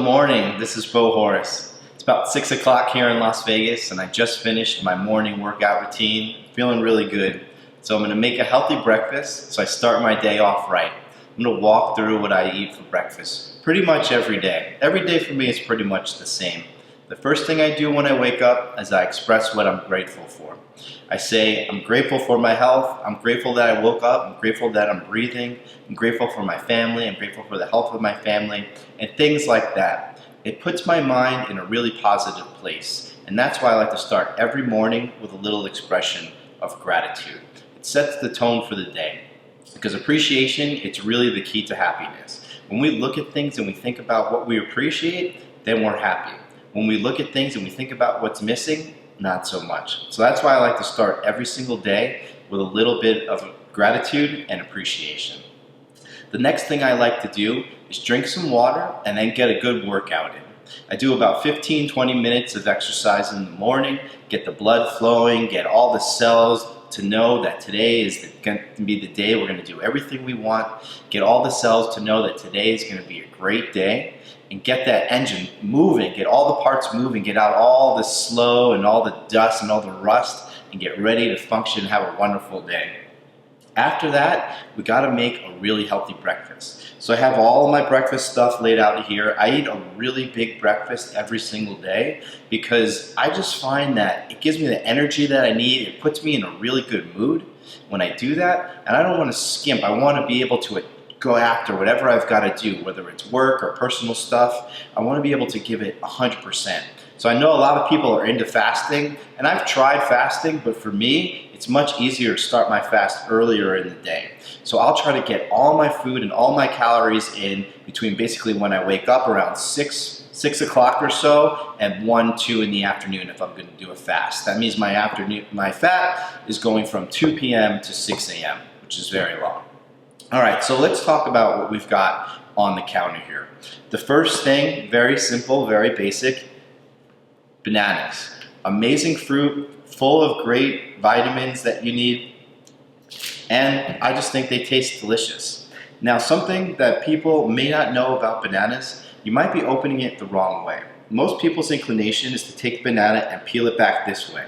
morning, this is Bo Horace. It's about 6 o'clock here in Las Vegas and I just finished my morning workout routine. Feeling really good. So I'm going to make a healthy breakfast so I start my day off right. I'm going to walk through what I eat for breakfast pretty much every day. Every day for me is pretty much the same. The first thing I do when I wake up is I express what I'm grateful for. I say, I'm grateful for my health, I'm grateful that I woke up, I'm grateful that I'm breathing, I'm grateful for my family, I'm grateful for the health of my family, and things like that. It puts my mind in a really positive place, and that's why I like to start every morning with a little expression of gratitude. It sets the tone for the day, because appreciation, it's really the key to happiness. When we look at things and we think about what we appreciate, then we're happy. When we look at things and we think about what's missing, not so much. So that's why I like to start every single day with a little bit of gratitude and appreciation. The next thing I like to do is drink some water and then get a good workout in. I do about 15-20 minutes of exercise in the morning, get the blood flowing, get all the cells to know that today is going to be the day we're going to do everything we want, get all the cells to know that today is going to be a great day, and get that engine moving, get all the parts moving, get out all the slow and all the dust and all the rust, and get ready to function and have a wonderful day. After that, we gotta make a really healthy breakfast. So I have all of my breakfast stuff laid out here. I eat a really big breakfast every single day because I just find that it gives me the energy that I need. It puts me in a really good mood when I do that, and I don't want to skimp. I want to be able to go after whatever I've got to do, whether it's work or personal stuff. I want to be able to give it 100%. So I know a lot of people are into fasting, and I've tried fasting, but for me, it's much easier to start my fast earlier in the day. So I'll try to get all my food and all my calories in between basically when I wake up around 6 o'clock or so and 1, 2 in the afternoon if I'm going to do a fast. That means my fat is going from 2 p.m. to 6 a.m., which is very long. All right, so let's talk about what we've got on the counter here. The first thing, very simple, very basic, bananas. Amazing fruit, full of great vitamins that you need, and I just think they taste delicious. Now, something that people may not know about bananas, you might be opening it the wrong way. Most people's inclination is to take a banana and peel it back this way.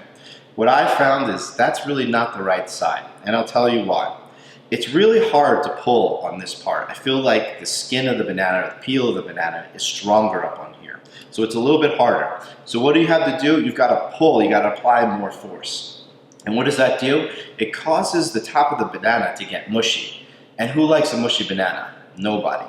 What I found is that's really not the right side, and I'll tell you why. It's really hard to pull on this part. I feel like the skin of the banana, or the peel of the banana, is stronger up on here. So it's a little bit harder. So what do you have to do? You've got to pull, you got to apply more force. And what does that do? It causes the top of the banana to get mushy. And who likes a mushy banana? Nobody.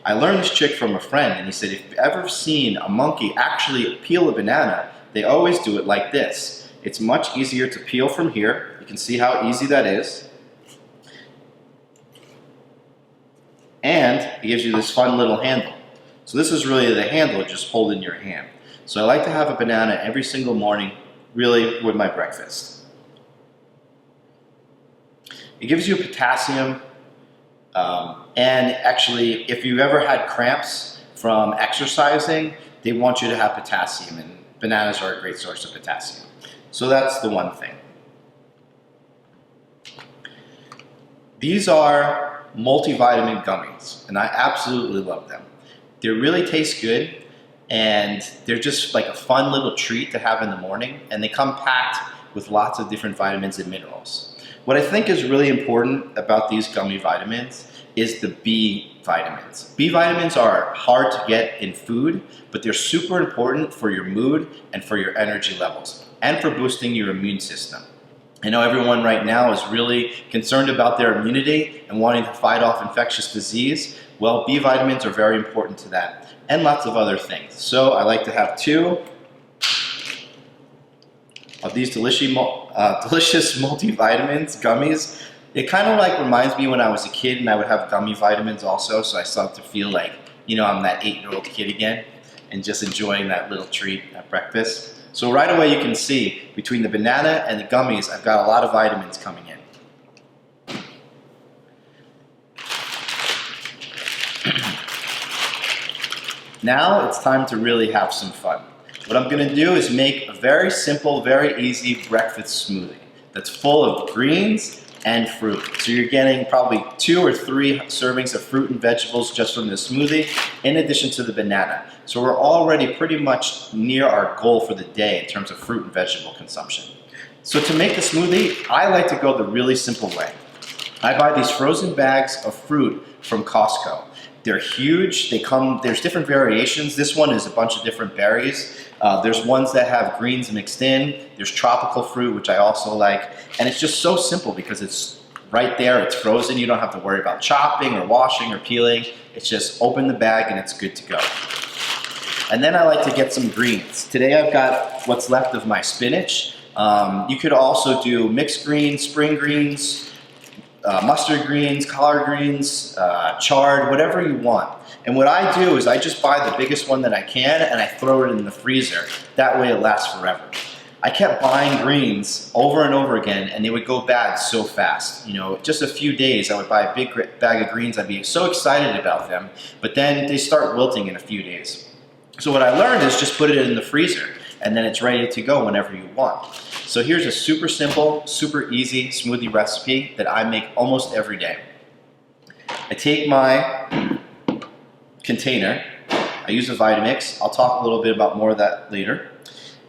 I learned this trick from a friend, and he said if you've ever seen a monkey actually peel a banana, they always do it like this. It's much easier to peel from here. You can see how easy that is. And it gives you this fun little handle. So this is really the handle just hold in your hand. So I like to have a banana every single morning, really with my breakfast. It gives you potassium, and actually if you've ever had cramps from exercising, they want you to have potassium, and bananas are a great source of potassium. So that's the one thing. These are multivitamin gummies, and I absolutely love them. They really taste good, and they're just like a fun little treat to have in the morning, and they come packed with lots of different vitamins and minerals. What I think is really important about these gummy vitamins is the B vitamins. B vitamins are hard to get in food, but they're super important for your mood and for your energy levels, and for boosting your immune system. I know everyone right now is really concerned about their immunity and wanting to fight off infectious disease. Well, B vitamins are very important to that, and lots of other things. So I like to have 2 of these delicious multivitamins, gummies. It kind of like reminds me when I was a kid and I would have gummy vitamins also, so I start to feel like, you know, I'm that 8-year-old kid again and just enjoying that little treat at breakfast. So right away you can see between the banana and the gummies, I've got a lot of vitamins coming in. Now it's time to really have some fun. What I'm going to do is make a very simple, very easy breakfast smoothie that's full of greens, and fruit. So you're getting probably 2 or 3 servings of fruit and vegetables just from this smoothie, in addition to the banana. So we're already pretty much near our goal for the day in terms of fruit and vegetable consumption. So to make the smoothie, I like to go the really simple way. I buy these frozen bags of fruit from Costco. They're huge. There's different variations. This one is a bunch of different berries. There's ones that have greens mixed in. There's tropical fruit, which I also like. And it's just so simple because it's right there. It's frozen. You don't have to worry about chopping or washing or peeling. It's just open the bag and it's good to go. And then I like to get some greens. Today I've got what's left of my spinach. You could also do mixed greens, spring greens, mustard greens, collard greens, chard, whatever you want. And what I do is I just buy the biggest one that I can and I throw it in the freezer. That way it lasts forever. I kept buying greens over and over again and they would go bad so fast. You know, just a few days I would buy a big bag of greens. I'd be so excited about them, but then they start wilting in a few days. So what I learned is just put it in the freezer and then it's ready to go whenever you want. So here's a super simple, super easy smoothie recipe that I make almost every day. I take my container, I use a Vitamix, I'll talk a little bit about more of that later,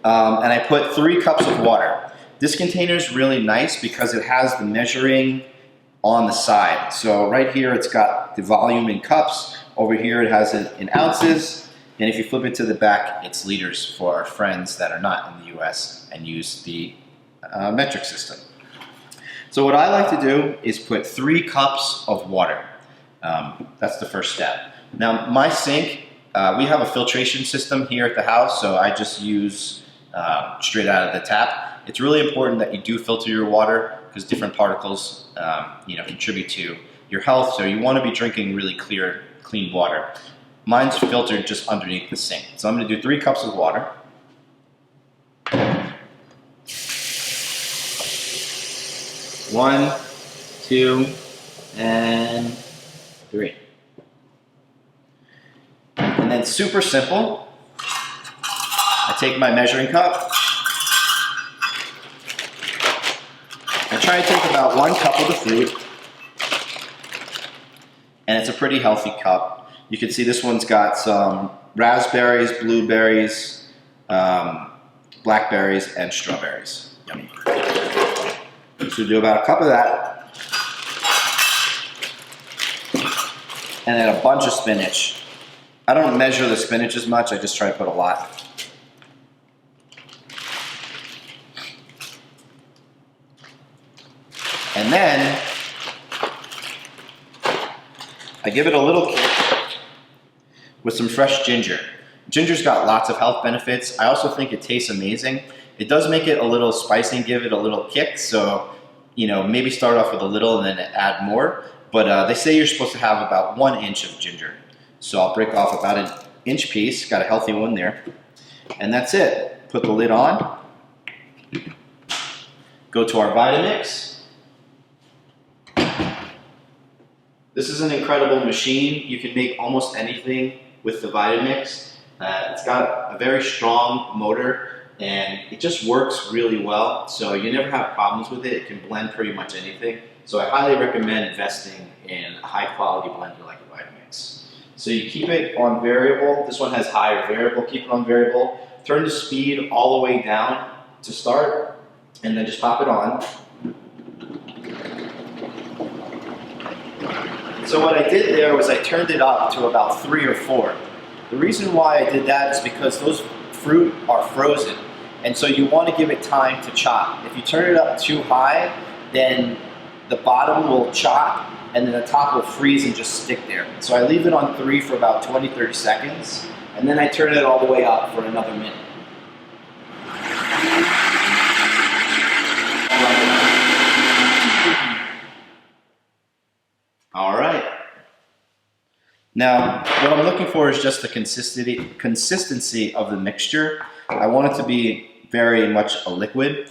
and I put 3 cups of water. This container is really nice because it has the measuring on the side. So right here it's got the volume in cups, over here it has it in ounces, and if you flip it to the back, it's liters for our friends that are not in the US and use the metric system. So what I like to do is put 3 cups of water. That's the first step. Now my sink, we have a filtration system here at the house, so I just use straight out of the tap. It's really important that you do filter your water because different particles contribute to your health, so you want to be drinking really clear, clean water. Mine's filtered just underneath the sink. So I'm going to do 3 cups of water. 1, 2, and 3. And then super simple, I take my measuring cup. I try and take about 1 cup of the fruit. And it's a pretty healthy cup. You can see this one's got some raspberries, blueberries, blackberries, and strawberries. Yummy. So do about a cup of that. And then a bunch of spinach. I don't measure the spinach as much, I just try to put a lot. And then I give it a little kick with some fresh ginger. Ginger's got lots of health benefits. I also think it tastes amazing. It does make it a little spicy and give it a little kick, so maybe start off with a little and then add more. But they say you're supposed to have about 1 inch of ginger. So I'll break off about an inch piece, got a healthy one there. And that's it. Put the lid on. Go to our Vitamix. This is an incredible machine. You can make almost anything with the Vitamix. It's got a very strong motor and it just works really well. So you never have problems with it. It can blend pretty much anything. So I highly recommend investing in a high quality blender like a Vitamix. So you keep it on variable. This one has higher variable. Keep it on variable. Turn the speed all the way down to start and then just pop it on. So what I did there was I turned it up to about 3 or 4. The reason why I did that is because those fruit are frozen. And so you want to give it time to chop. If you turn it up too high, then the bottom will chop and then the top will freeze and just stick there. So I leave it on 3 for about 20-30 seconds and then I turn it all the way up for another minute. All right. Now, what I'm looking for is just the consistency of the mixture. I want it to be very much a liquid.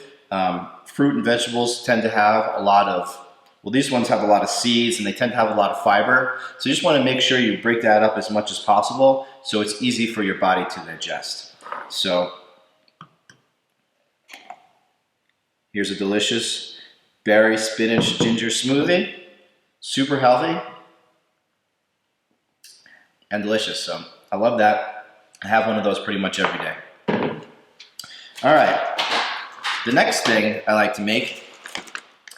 Fruit and vegetables tend to have a lot of, well, these ones have a lot of seeds and they tend to have a lot of fiber. So you just want to make sure you break that up as much as possible so it's easy for your body to digest. So here's a delicious berry spinach ginger smoothie. Super healthy and delicious. So I love that. I have one of those pretty much every day. All right. The next thing I like to make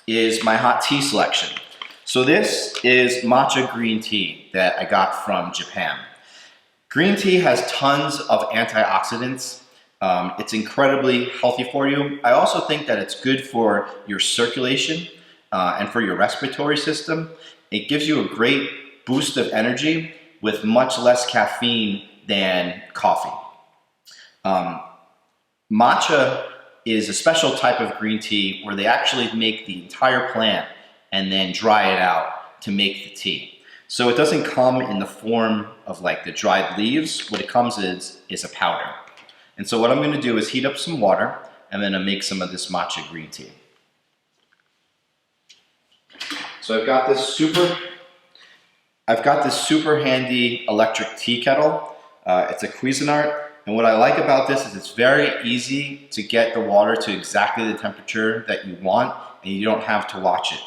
is my hot tea selection. So this is matcha green tea that I got from Japan. Green tea has tons of antioxidants. It's incredibly healthy for you. I also think that it's good for your circulation and for your respiratory system. It gives you a great boost of energy with much less caffeine than coffee. Matcha is a special type of green tea where they actually make the entire plant and then dry it out to make the tea. So it doesn't come in the form of like the dried leaves. What it comes is a powder. And so what I'm going to do is heat up some water and then I'll make some of this matcha green tea. So I've got this super handy electric tea kettle. It's a Cuisinart. And what I like about this is it's very easy to get the water to exactly the temperature that you want, and you don't have to watch it.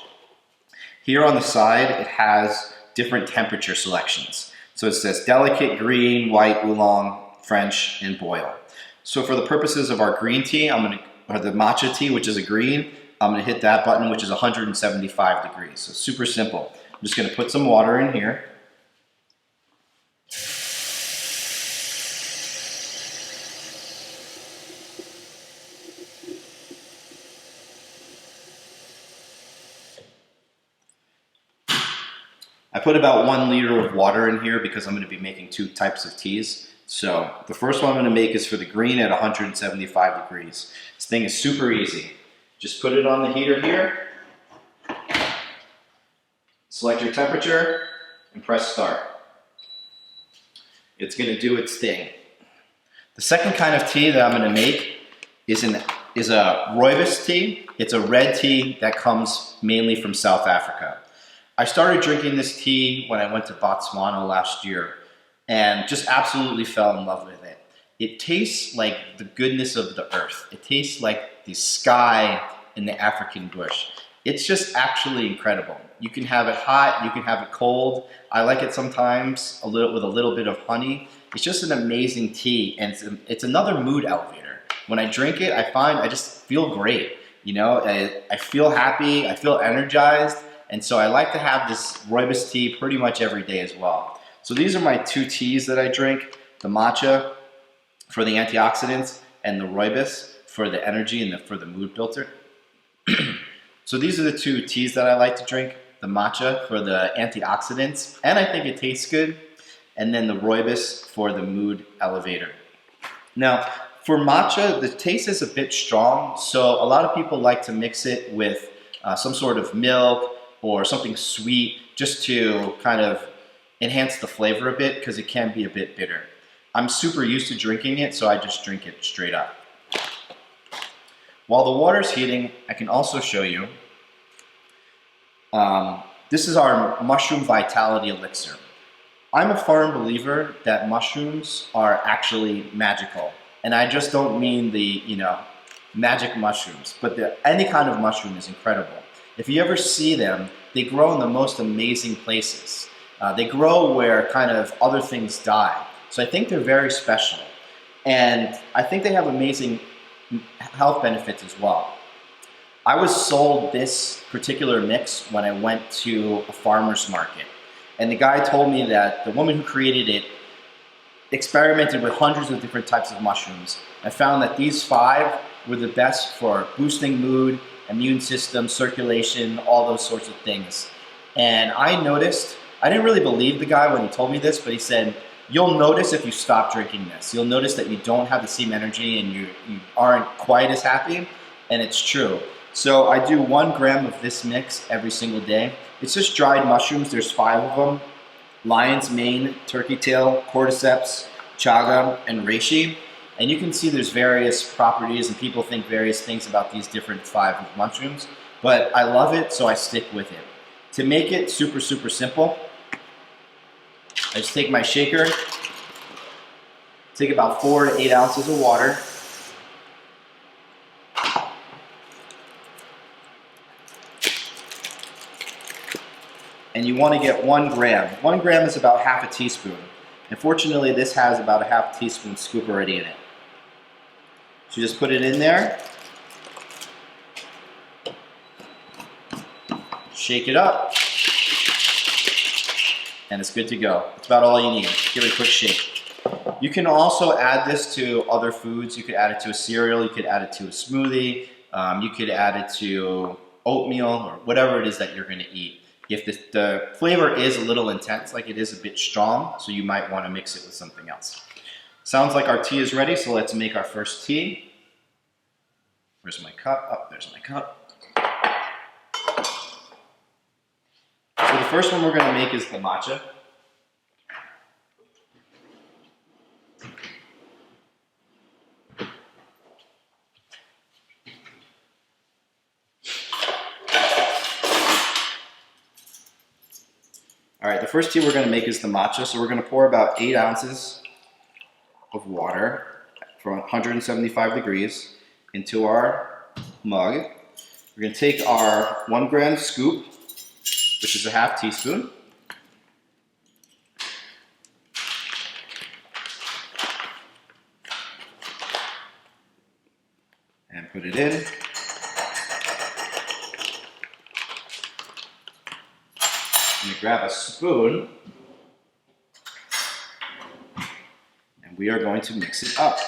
Here on the side, it has different temperature selections. So it says delicate, green, white, oolong, French, and boil. So for the purposes of our green tea, or the matcha tea, which is a green, I'm gonna hit that button, which is 175 degrees. So super simple. I'm just gonna put some water in here. I put about 1 liter of water in here because I'm going to be making 2 types of teas. So the first one I'm going to make is for the green at 175 degrees. This thing is super easy. Just put it on the heater here, select your temperature, and press start. It's going to do its thing. The second kind of tea that I'm going to make is a rooibos tea. It's a red tea that comes mainly from South Africa. I started drinking this tea when I went to Botswana last year and just absolutely fell in love with it. It tastes like the goodness of the earth. It tastes like the sky in the African bush. It's just actually incredible. You can have it hot, you can have it cold. I like it sometimes with a little bit of honey. It's just an amazing tea, and it's another mood elevator. When I drink it, I find I just feel great. You know, I feel happy, I feel energized. And so I like to have this rooibos tea pretty much every day as well. So these are my 2 teas that I drink, the matcha for the antioxidants and the rooibos for the energy and for the mood builder. So these are the 2 teas that I like to drink, the matcha for the antioxidants, and I think it tastes good, and then the rooibos for the mood elevator. Now, for matcha, the taste is a bit strong, so a lot of people like to mix it with some sort of milk or something sweet just to kind of enhance the flavor a bit because it can be a bit bitter. I'm super used to drinking it, so I just drink it straight up. While the water's heating, I can also show you, this is our Mushroom Vitality Elixir. I'm a firm believer that mushrooms are actually magical. And I just don't mean the, magic mushrooms, but any kind of mushroom is incredible. If you ever see them, they grow in the most amazing places. They grow where kind of other things die. So I think they're very special. And I think they have amazing health benefits as well. I was sold this particular mix when I went to a farmer's market. And the guy told me that the woman who created it experimented with hundreds of different types of mushrooms. I found that these 5 were the best for boosting mood, immune system, circulation, all those sorts of things. And I noticed, I didn't really believe the guy when he told me this, but he said, you'll notice if you stop drinking this. You'll notice that you don't have the same energy and you aren't quite as happy, and it's true. So I do 1 gram of this mix every single day. It's just dried mushrooms, there's 5 of them. Lion's mane, turkey tail, cordyceps, chaga, and reishi. And you can see there's various properties and people think various things about these different 5 mushrooms, but I love it, so I stick with it. To make it super, super simple, I just take my shaker, take about 4 to 8 ounces of water, and you want to get 1 gram. 1 gram is about half a teaspoon. And fortunately, this has about a half teaspoon scoop already in it. So you just put it in there, shake it up, and it's good to go. That's about all you need. Give it a quick shake. You can also add this to other foods. You could add it to a cereal, you could add it to a smoothie, you could add it to oatmeal or whatever it is that you're gonna eat. If the flavor is a little intense, like it is a bit strong, so you might wanna mix it with something else. Sounds like our tea is ready, so let's make our first tea. Where's my cup? Oh, there's my cup. So the first one we're gonna make is the matcha. All right, the first tea we're gonna make is the matcha. So we're gonna pour about 8 ounces of water from 175 degrees into our mug. We're gonna take our 1 gram scoop, which is a half teaspoon. And put it in. I'm gonna grab a spoon, and we are going to mix it up.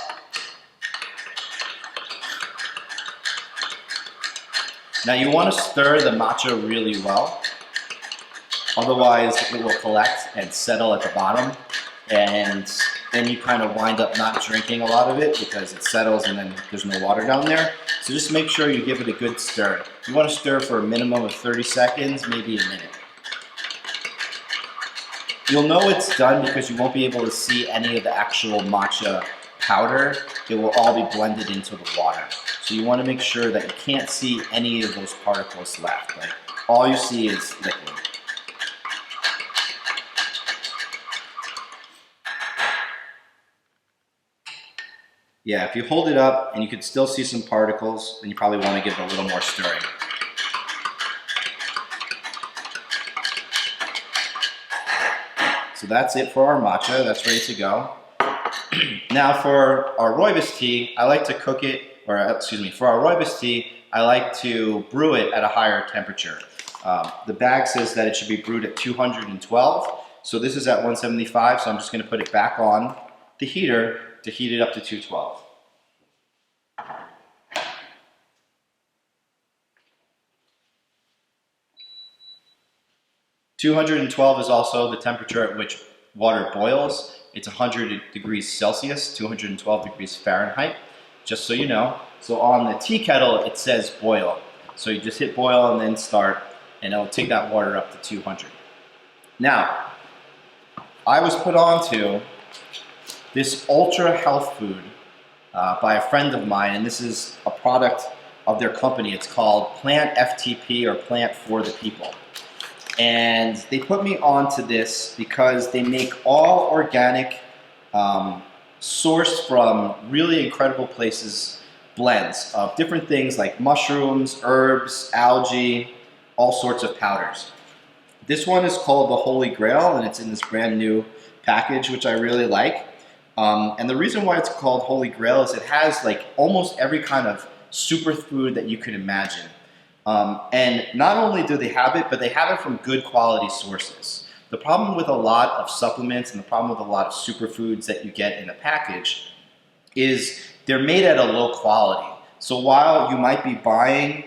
Now you want to stir the matcha really well, otherwise it will collect and settle at the bottom, and then you kind of wind up not drinking a lot of it because it settles and then there's no water down there. So just make sure you give it a good stir. You want to stir for a minimum of 30 seconds, maybe a minute. You'll know it's done because you won't be able to see any of the actual matcha powder. It will all be blended into the water. So you want to make sure that you can't see any of those particles left. Like, all you see is liquid. Yeah, if you hold it up and you can still see some particles, then you probably want to give it a little more stirring. So that's it for our matcha. That's ready to go. Now for our rooibos tea, I like to cook it, or excuse me, for our rooibos tea, I like to brew it at a higher temperature. The bag says that it should be brewed at 212. So this is at 175, so I'm just gonna put it back on the heater to heat it up to 212. (212) is also the temperature at which water boils. It's 100 degrees Celsius, 212 degrees Fahrenheit, just so you know. So on the tea kettle, it says boil. So you just hit boil and then start, and it'll take that water up to 200. Now, I was put onto this ultra health food by a friend of mine, and this is a product of their company. It's called Plant FTP, or Plant for the People. And they put me onto this because they make all organic, sourced from really incredible places, blends of different things like mushrooms, herbs, algae, all sorts of powders. This one is called the Holy Grail, and it's in this brand new package, which I really like. And the reason why it's called Holy Grail is it has like almost every kind of superfood that you could imagine. And not only do they have it, but they have it from good quality sources. The problem with a lot of supplements and the problem with a lot of superfoods that you get in a package is they're made at a low quality. So while you might be buying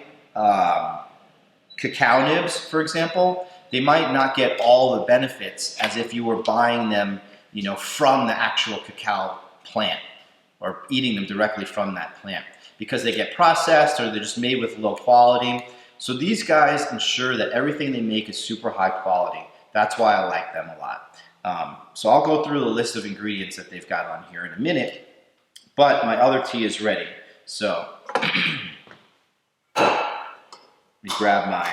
cacao nibs, for example, they might not get all the benefits as if you were buying them, you know, from the actual cacao plant or eating them directly from that plant, because they get processed or they're just made with low quality. So these guys ensure that everything they make is super high quality. That's why I like them a lot. So I'll go through the list of ingredients that they've got on here in a minute, but my other tea is ready. So let me grab my,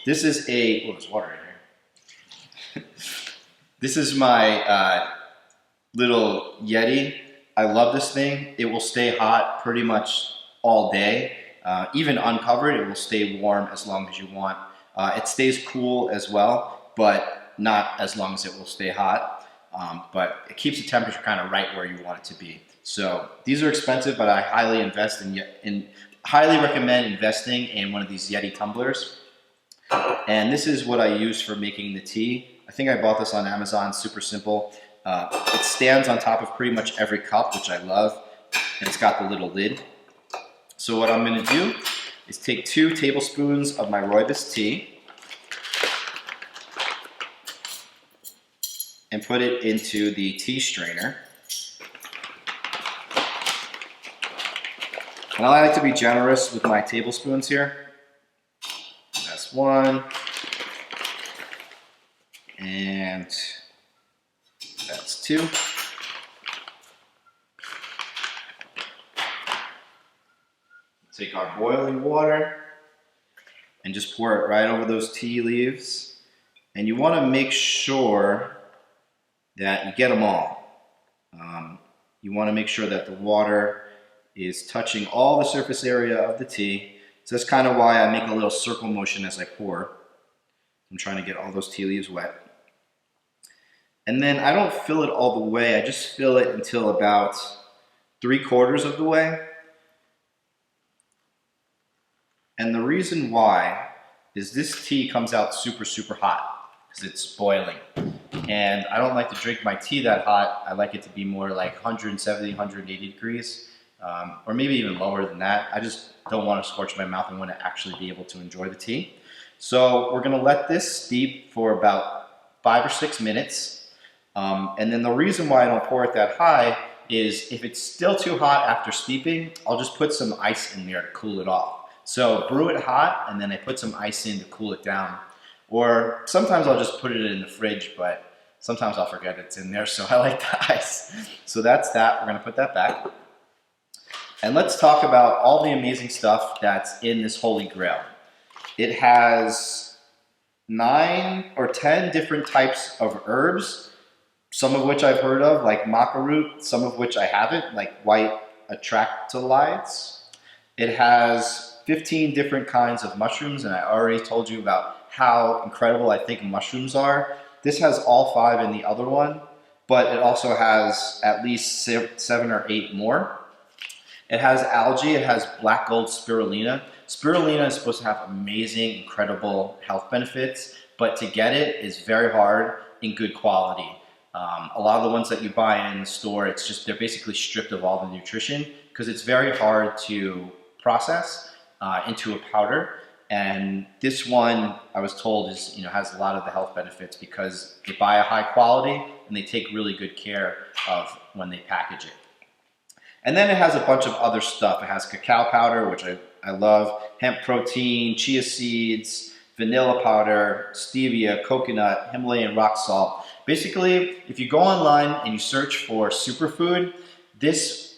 this is a, oh, there's water in here. This is my little Yeti. I love this thing. It will stay hot pretty much all day. Even uncovered, it will stay warm as long as you want. It stays cool as well, but not as long as it will stay hot. But it keeps the temperature kind of right where you want it to be. So these are expensive, but I highly recommend investing in one of these Yeti tumblers. And this is what I use for making the tea. I think I bought this on Amazon, super simple. It stands on top of pretty much every cup, which I love, and it's got the little lid. So what I'm gonna do is take 2 tablespoons of my rooibos tea and put it into the tea strainer. And I like to be generous with my tablespoons here. That's 1. And that's 2. Take our boiling water and just pour it right over those tea leaves. And you want to make sure that you get them all. You want to make sure that the water is touching all the surface area of the tea. So that's kind of why I make a little circle motion as I pour. I'm trying to get all those tea leaves wet. And then I don't fill it all the way, I just fill it until about 3/4 of the way. And the reason why is this tea comes out super, super hot because it's boiling. And I don't like to drink my tea that hot. I like it to be more like 170, 180 degrees, or maybe even lower than that. I just don't want to scorch my mouth. I want to actually be able to enjoy the tea. So we're going to let this steep for about 5 or 6 minutes. And then the reason why I don't pour it that high is if it's still too hot after steeping, I'll just put some ice in there to cool it off. So brew it hot and then I put some ice in to cool it down. Or sometimes I'll just put it in the fridge, but sometimes I'll forget it's in there, so I like the ice. So that's that. We're going to put that back. And let's talk about all the amazing stuff that's in this Holy Grail. It has 9 or 10 different types of herbs, some of which I've heard of, like maca root, some of which I haven't, like white atractolides. It has 15 different kinds of mushrooms, and I already told you about how incredible I think mushrooms are. This has all 5 in the other one, but it also has at least 7 or 8 more. It has algae, it has black gold spirulina. Spirulina is supposed to have amazing, incredible health benefits, but to get it is very hard in good quality. A lot of the ones that you buy in the store, they're basically stripped of all the nutrition because it's very hard to process into a powder. And this one, I was told, has a lot of the health benefits because they buy a high quality and they take really good care of when they package it. And then it has a bunch of other stuff. It has cacao powder, which I love, hemp protein, chia seeds, vanilla powder, stevia, coconut, Himalayan rock salt. Basically, if you go online and you search for superfood, this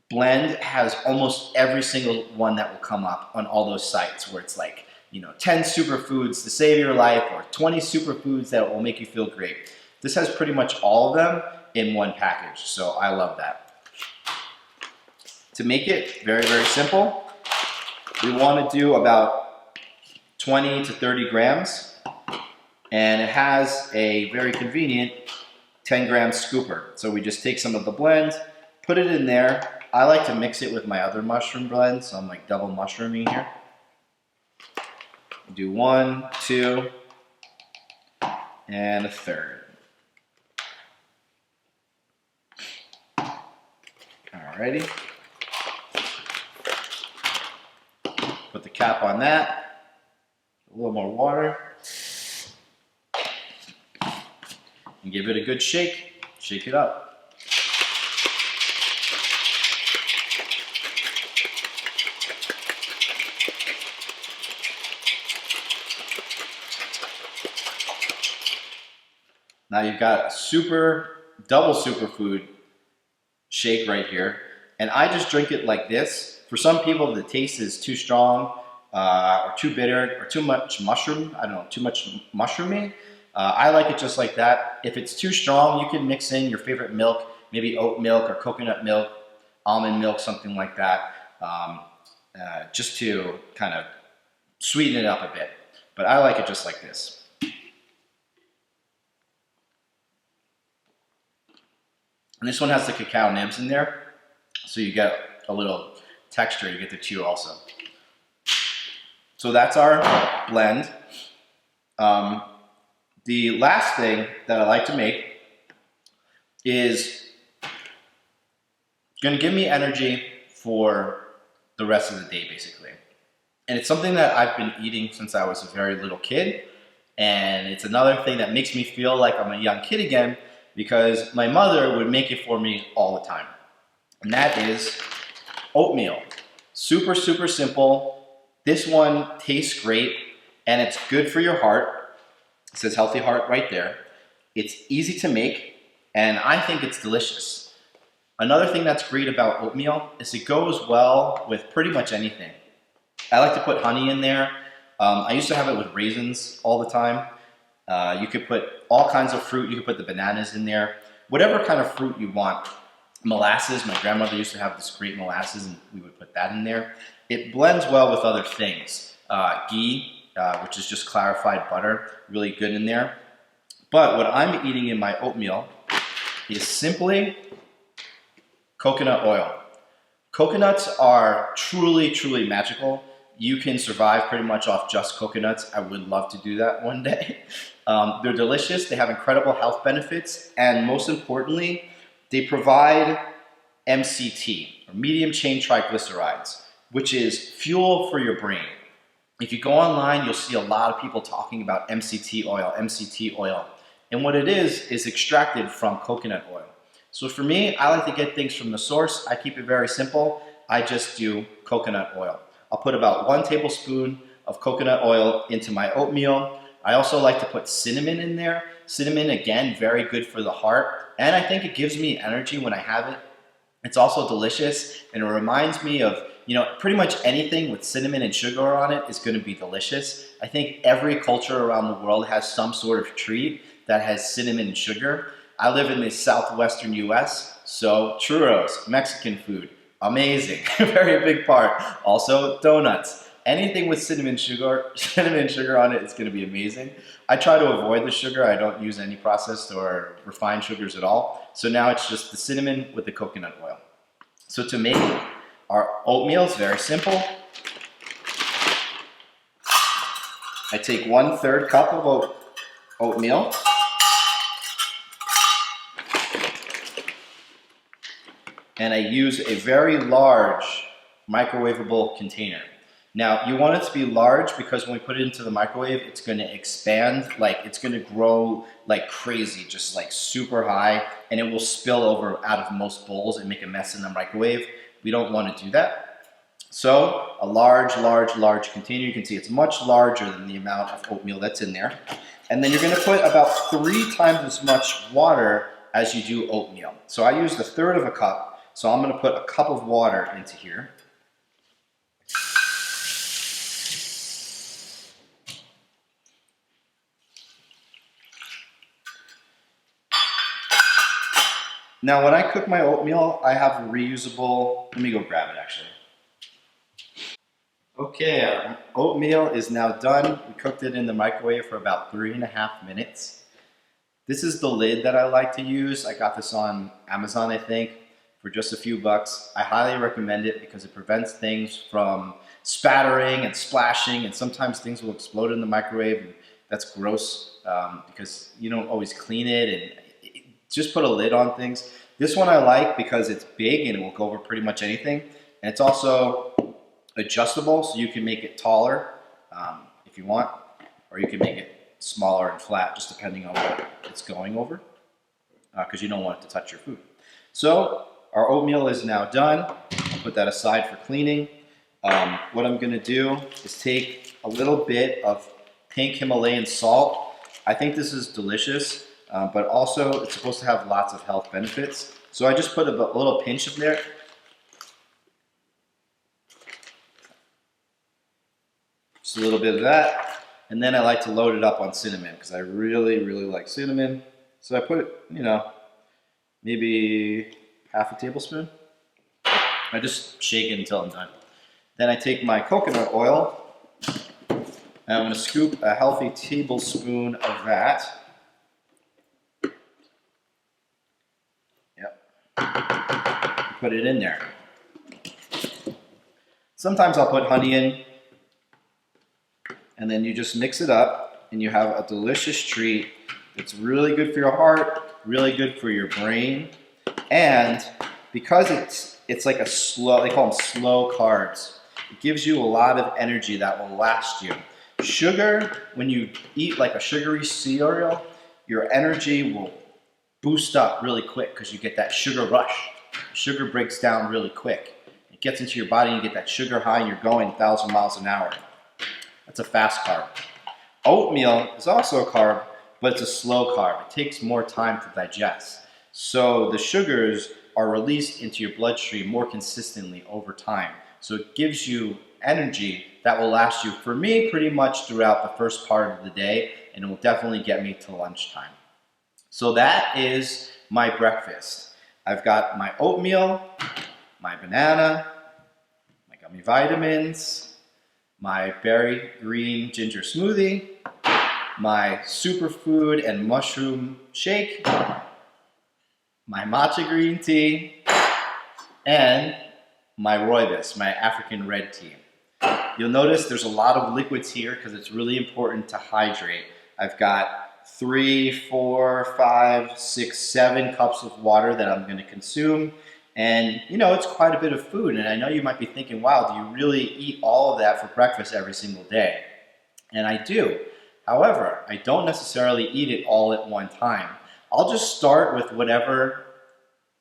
blend has almost every single one that will come up on all those sites where it's like, 10 superfoods to save your life or 20 superfoods that will make you feel great. This has pretty much all of them in one package, so I love that. To make it very, very simple, we want to do about 20 to 30 grams, and it has a very convenient 10-gram scooper. So we just take some of the blend, put it in there. I like to mix it with my other mushroom blend, so I'm like double mushrooming here. Do 1, 2, and a third. Alrighty. Put the cap on that, a little more water, and give it a good shake. Shake it up. Now you've got a double superfood shake right here, and I just drink it like this. For some people, the taste is too strong, or too bitter, or too much mushroom. I don't know, too much mushroomy. I like it just like that. If it's too strong, you can mix in your favorite milk, maybe oat milk or coconut milk, almond milk, something like that, just to kind of sweeten it up a bit. but I like it just like this. And this one has the cacao nibs in there, so you get a little texture you get to chew also. So that's our blend. The last thing that I like to make is going to give me energy for the rest of the day, basically. And it's something that I've been eating since I was a very little kid. And it's another thing that makes me feel like I'm a young kid again, because my mother would make it for me all the time. And that is oatmeal. Super, super simple. This one tastes great, and it's good for your heart. It says healthy heart right there. It's easy to make, and I think it's delicious. Another thing that's great about oatmeal is it goes well with pretty much anything. I like to put honey in there. I used to have it with raisins all the time. You could put all kinds of fruit. You could put the bananas in there. Whatever kind of fruit you want. Molasses, my grandmother used to have this great molasses, and we would put that in there. It blends well with other things. Ghee, which is just clarified butter, really good in there. But what I'm eating in my oatmeal is simply coconut oil. Coconuts are truly, truly magical. You can survive pretty much off just coconuts. I would love to do that one day. They're delicious. They have incredible health benefits. And most importantly, they provide MCT, or medium chain triglycerides, which is fuel for your brain. If you go online, you'll see a lot of people talking about MCT oil, MCT oil. And what it is extracted from coconut oil. So for me, I like to get things from the source. I keep it very simple. I just do coconut oil. I'll put about 1 tablespoon of coconut oil into my oatmeal. I also like to put cinnamon in there. Cinnamon, again, very good for the heart. And I think it gives me energy when I have it. It's also delicious, and it reminds me of, pretty much anything with cinnamon and sugar on it is going to be delicious. I think every culture around the world has some sort of treat that has cinnamon and sugar. I live in the southwestern US, so churros, Mexican food, amazing, very big part. Also donuts. Anything with cinnamon sugar on it is going to be amazing. I try to avoid the sugar. I don't use any processed or refined sugars at all. So now it's just the cinnamon with the coconut oil. So to make our oatmeal is very simple. I take 1/3 cup of oatmeal. And I use a very large microwavable container. Now, you want it to be large because when we put it into the microwave, it's going to expand, it's going to grow like crazy, just like super high, and it will spill over out of most bowls and make a mess in the microwave. We don't want to do that. So, a large container. You can see it's much larger than the amount of oatmeal that's in there. And then you're going to put about 3 times as much water as you do oatmeal. So I used 1/3 of a cup, so I'm going to put a cup of water into here. Now, when I cook my oatmeal, I have a reusable, let me go grab it actually. Okay, our oatmeal is now done. We cooked it in the microwave for about 3.5 minutes. This is the lid that I like to use. I got this on Amazon, I think, for just a few bucks. I highly recommend it because it prevents things from spattering and splashing, and sometimes things will explode in the microwave. And that's gross because you don't always clean it, and just put a lid on things. This one I like because it's big and it will go over pretty much anything. And it's also adjustable, so you can make it taller if you want, or you can make it smaller and flat, just depending on what it's going over, because you don't want it to touch your food. So our oatmeal is now done. I'll put that aside for cleaning. What I'm going to do is take a little bit of pink Himalayan salt. I think this is delicious. But also it's supposed to have lots of health benefits. So I just put a little pinch of there. Just a little bit of that. And then I like to load it up on cinnamon because I really, really like cinnamon. So I put, maybe 1/2 tablespoon. I just shake it until I'm done. Then I take my coconut oil And I'm going to scoop a healthy tablespoon of that. Yep. Put it in there. Sometimes I'll put honey in, and then you just mix it up, and you have a delicious treat. It's really good for your heart, really good for your brain, and because it's like a slow, they call them slow carbs, it gives you a lot of energy that will last you. Sugar, when you eat like a sugary cereal, your energy will boost up really quick because you get that sugar rush. Sugar breaks down really quick. It gets into your body and you get that sugar high and you're going 1,000 miles an hour. That's a fast carb. Oatmeal is also a carb, but it's a slow carb. It takes more time to digest. So the sugars are released into your bloodstream more consistently over time. So it gives you energy that will last you, for me, pretty much throughout the first part of the day, and it will definitely get me to lunchtime. So that is my breakfast. I've got my oatmeal, my banana, my gummy vitamins, my berry green ginger smoothie, my superfood and mushroom shake, my matcha green tea, and my rooibos, my African red tea. You'll notice there's a lot of liquids here because it's really important to hydrate. I've got 3, 4, 5, 6, 7 cups of water that I'm going to consume. And you know, it's quite a bit of food. And I know you might be thinking, wow, do you really eat all of that for breakfast every single day? And I do. However, I don't necessarily eat it all at one time. I'll just start with whatever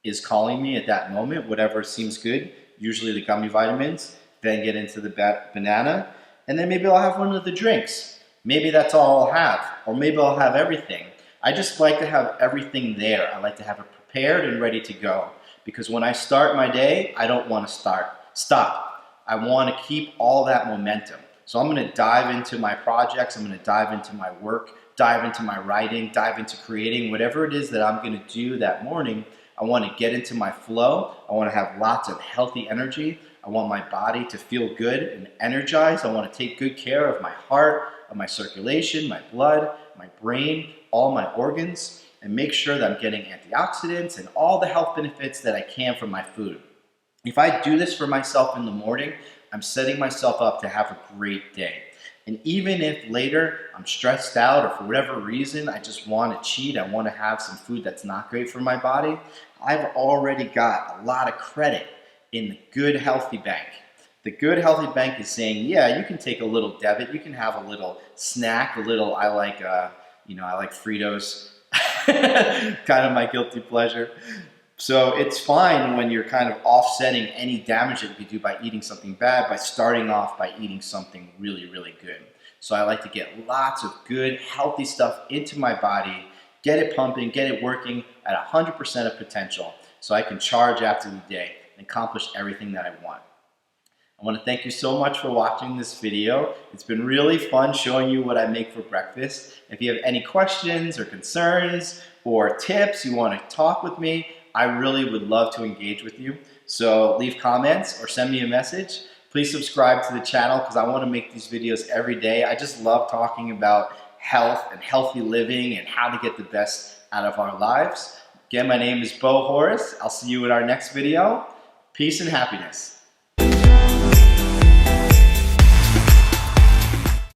is calling me at that moment, whatever seems good, usually the gummy vitamins, then get into the banana, and then maybe I'll have one of the drinks. Maybe that's all I'll have, or maybe I'll have everything. I just like to have everything there. I like to have it prepared and ready to go, because when I start my day, I don't want to stop. I want to keep all that momentum. So I'm going to dive into my projects, I'm going to dive into my work, dive into my writing, dive into creating, whatever it is that I'm going to do that morning. I want to get into my flow. I want to have lots of healthy energy. I want my body to feel good and energized. I want to take good care of my heart, of my circulation, my blood, my brain, all my organs, and make sure that I'm getting antioxidants and all the health benefits that I can from my food. If I do this for myself in the morning, I'm setting myself up to have a great day. And even if later I'm stressed out or for whatever reason I just want to cheat, I want to have some food that's not great for my body, I've already got a lot of credit in the Good Healthy Bank. The Good Healthy Bank is saying, yeah, you can take a little debit, you can have a little snack, I like Fritos, kind of my guilty pleasure. So it's fine when you're kind of offsetting any damage that you could do by eating something bad by starting off by eating something really, really good. So I like to get lots of good, healthy stuff into my body, get it pumping, get it working at 100% of potential so I can charge after the day and accomplish everything that I want. I want to thank you so much for watching this video. It's been really fun showing you what I make for breakfast. If you have any questions or concerns or tips, you want to talk with me, I really would love to engage with you. So leave comments or send me a message. Please subscribe to the channel because I want to make these videos every day. I just love talking about health and healthy living and how to get the best out of our lives. Again, my name is Bo Horace. I'll see you in our next video. Peace and happiness.